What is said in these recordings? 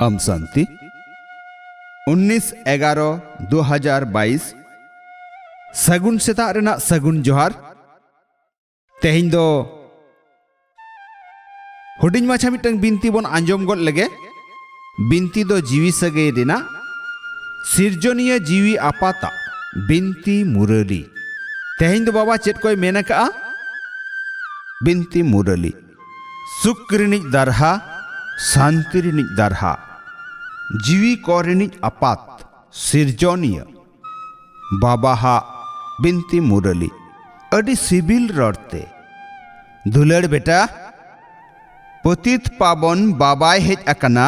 अम शांति 19/11/2022 सगुन सेता रेना सगुन जोहार तेहिं दो हुडिंग माछा मिटंग बिनती बन आंजम गद लगे बिनती दो जीवी सगे रेना सिरजनिया जीवी आपाता बिनती मुरली तेहिं दो बाबा चेत कोई मेना का बिनती मुरली सुक्रिनिक दरहा शांतिरिनिक दरहा जीवी कोरिनिक आपात सिरजनिया बाबा हा बिनती मुरली अडी सिबिल रड़ते दुलड़ बेटा पतित पावन बाबाय हेज अकना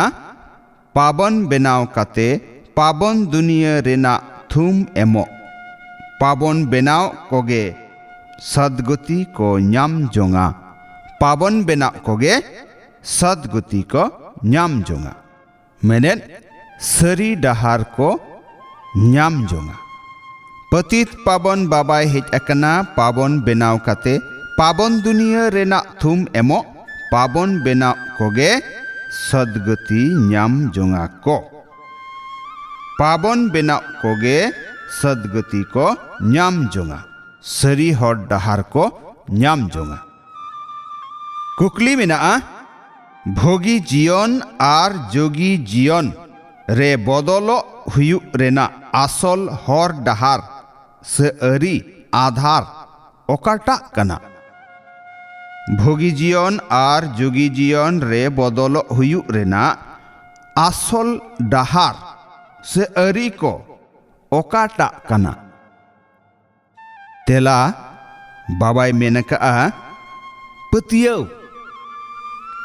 पावन बेनाव काते पावन दुनिया रेना थुम एमो पावन बेनाव कोगे सदगति को न्याम जोंगा पावन बेनाव कोगे सदगति को न्याम जोंगा मेनेन सरी डहार को न्याम जोंगा पतित पावन बाबाय हेज अकना पावन बेनाव काते पावन दुनिया रेना थुम एमो पावन बेनाव कोगे सदगति न्याम जोंगा को पावन बेनाव कोगे सदगति को न्याम जोंगा सरी हर डहार को न्याम जोंगा कुकली मेना भोगी जीवन आर जोगी जीवन रे बदलो हुयु रेना आसल हर डहार से अरी आधार ओकाटा कना भोगी जीवन आर जोगी जीवन रे बदलो हुयु रेना आसल डहार से अरी को ओकाटा कना तेला बाबाय मेनका पतियो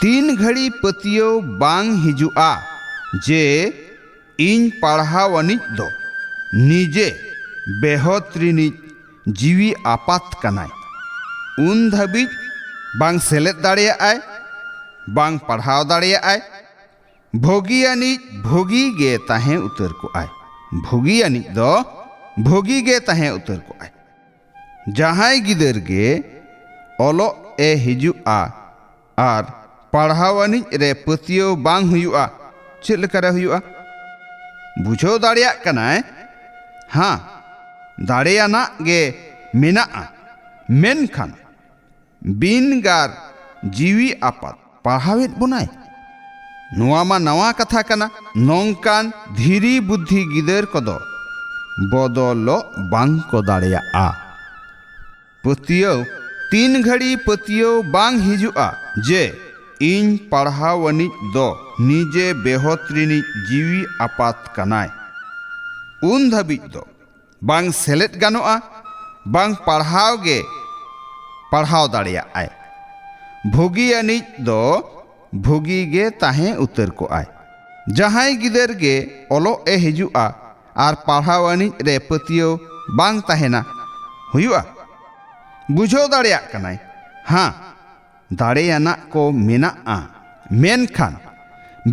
तीन घड़ी पतियो बांग हिजुआ जे इन पढ़ावनिज दो निजे बेहतरीनिज जीवी आपात कनाय उन धबिज बांग सेलेद दाड़ेयाय बांग पढ़ाव दाड़ेयाय भोगियानिज भोगी गे ताहें उतर को आय भोगियानिज दो भोगी गे ताहें उतर को आय जहां गिदर गे ओलो ए हिजुआ आर पढ़ावानिज रे पतियो बांग हुयुआ चेद लेकारे हुयुआ बुझो दाड़ेया कनाय हाँ दाड़ेयाना गे मेनाआ मेनखान बिनगार जीवी आपात पढ़ावेद बनाय नोआ मा नवा कथा कना नोंकान धीरी बुद्धि गिदर कोदो बदलो बांग को दाड़ेया पतियो तीन घड़ी पतियो बांग हिजुआ जे इन पढ़ावनिज दो निजे बेहतरीनिज जीवी आपात कनाय उन धबिज दो बांग सेलेद गानोआ बांग पढ़ाव गे पढ़ाव दाड़ेयाय भोगियानिज दो भोगी गे ताहें उतर को आय जहां गिदर गे ओलो ए हिजुआ आर पढ़ावानिज रे पतियो बांग ताहेना हुयुआ बुझो दाड़ेया कनाय हाँ दाड़ेयाना को मेनाआ मेनखान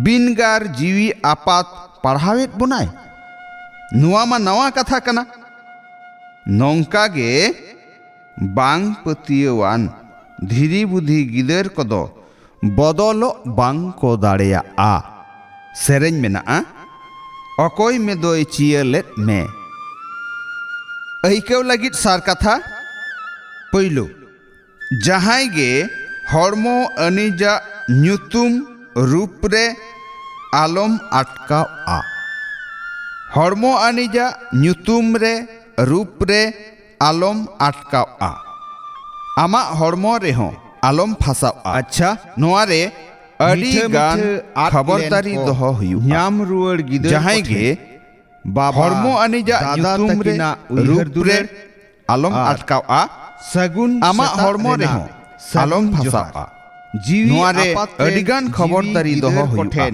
बिनगार जीवी आपात पढ़ावेद बनाय नुआ मा नवा कथा कना नोंका गे बांग पतियोवान धीरी बुद्धि गिदर कोदो बदलो बांग को दाड़ेया सेरेंज मेना अकोय में दोय चियलेट में अहिकेव लगित सार कथा पहिलो जहां गे हड़मो अनिजा न्यूतुम रूप रे आलम अटकाव हड़मो अनिजा न्यूतुम रे रूप रे आलम अटकाव आमा हड़मो रे हो आलम फसाव अच्छा नोआ रे अडी गान खबरदारी दोहो हुयु न्याम रुवर गिदर जहां गे बाबा हड़मो अनिजा न्यूतुम रे रूप रे आलम अटकाव सगुन आमा हड़मो रे हो आलम फसाव जीवी नुआरे अडिगान खबरदारी दोहो हुयुआ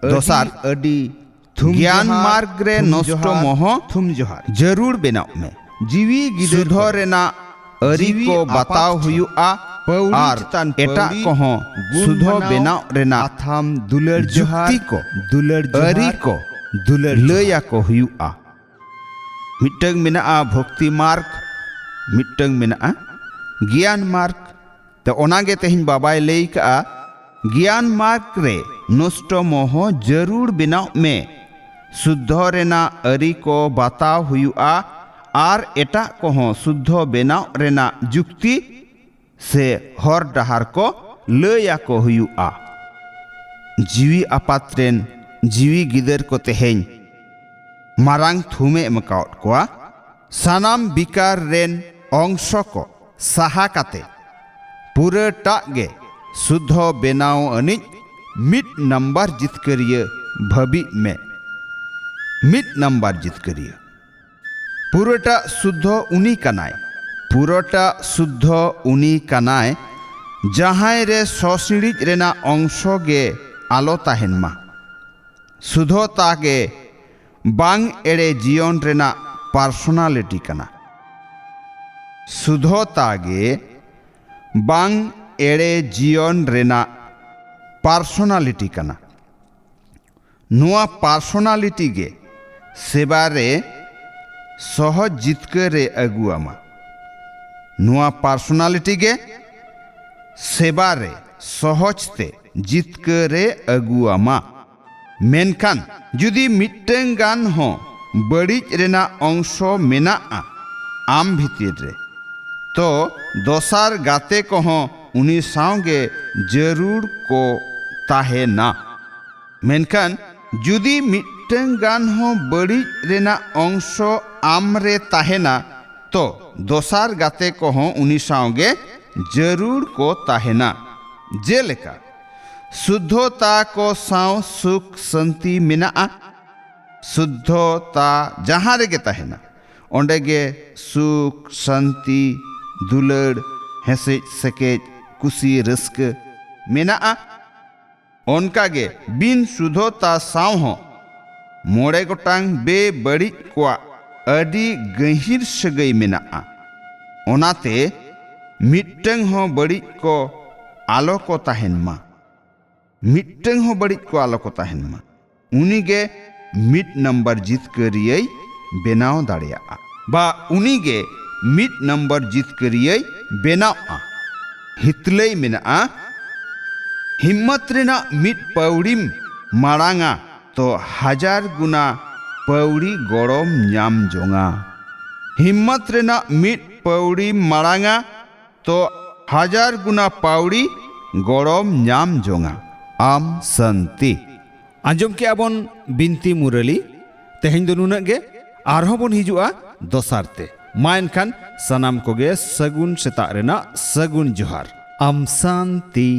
दोसार अडी ज्ञान मार्ग रे नष्ट मोह थुम जोहार जरूर बेनाव में जीवी गिदर रेना अरी को बताव हुयुआ आर एटा कोहो सुधो बेनाव रेना थाम दुलड़ जुक्ति को दुलड़ अरी को दुलड़ लया को हुयुआ मिटंग मेना भक्ति मार्ग मिटंग मेना ज्ञान मार्ग तो ओनागे तेहिं बाबाय लई का ज्ञान मार्ग रे नष्ट मोह जरूर बेनाव में शुद्ध रेना अरी को बताव हुआ आर एटा कोहों शुद्ध बेनाव रेना जुक्ति से हर डहार को लया को हुआ जीवी आपात्रेन जीवी गिदर को तेहें मारांग थुमे मकाउट कोआ सानाम बिकार रेन अंश को साहा काते पूरे टागे शुद्ध बेनाव अनिज मिड नंबर जितकरिय भबी में मिड नंबर जितकरिय पूरटा शुद्ध उनी कनाय पूरटा शुद्ध उनी कनाय जहां रे ससिड़िज रेना अंश गे आलो ताहेन मा शुद्धता गे बांग एड़े जीवन रेना पर्सनालिटी कना शुद्धता गे बांग एड़े जीवन रेना पर्सनालिटी कना नुआ पर्सनालिटी गे सेबारे सहज जितकरे अगुआमा नुआ पर्सनालिटी गे सेबारे सहजते जितकरे अगुआमा मेनखान जुदी मिट्टें गान हो बड़ीज रेना अंश मेना आम भीतिर रे तो दोसार गाते को हो उनी सावगे जरूर को ताहे ना मेनखान जुदी मिट्टें गान हो बड़ीज रेना अंश आम रे ताहे ना तो दोसार गाते को हो उनी सावगे जरूर को ताहे ना जेलेका शुद्धता को साव सुख शांति मेना शुद्धता जहाँ रेगे ताहेना ओंडेगे सुख शांति दुलड़ हेसे सेकेज कुसी रस्क मेना ओनकागे बिन शुद्धता साव हो मोड़े गोटांग बे बड़ीज कोआ अडी गहिर सगई मेना ओनाते मिट्टंग हो बड़ीज को आलो को ताहेन मा मिट्टंग हो बड़ीज को आलो को ताहेन मा उनीगे मिड नंबर जितकरियै बेनाव दाड़िया बा उनीगे मिड नंबर जितकरियै बेनाव हितलई मेना हिम्मत रेना मिड पौड़ीम मारांगा तो 1000 गुना पौड़ी गड़म नाम जोंगा हिम्मत रेना मिड पौड़ी मारांगा तो 1000 गुना पौड़ी गड़म नाम जोंगा आम शांति आंजम के आबन बिनती मुरली तेहें दो नुना गे आरहों बन हिजुआ दोसारते मा एनखान सनाम कोगे सगुन सेता रेना सगुन जोहार आम शांति।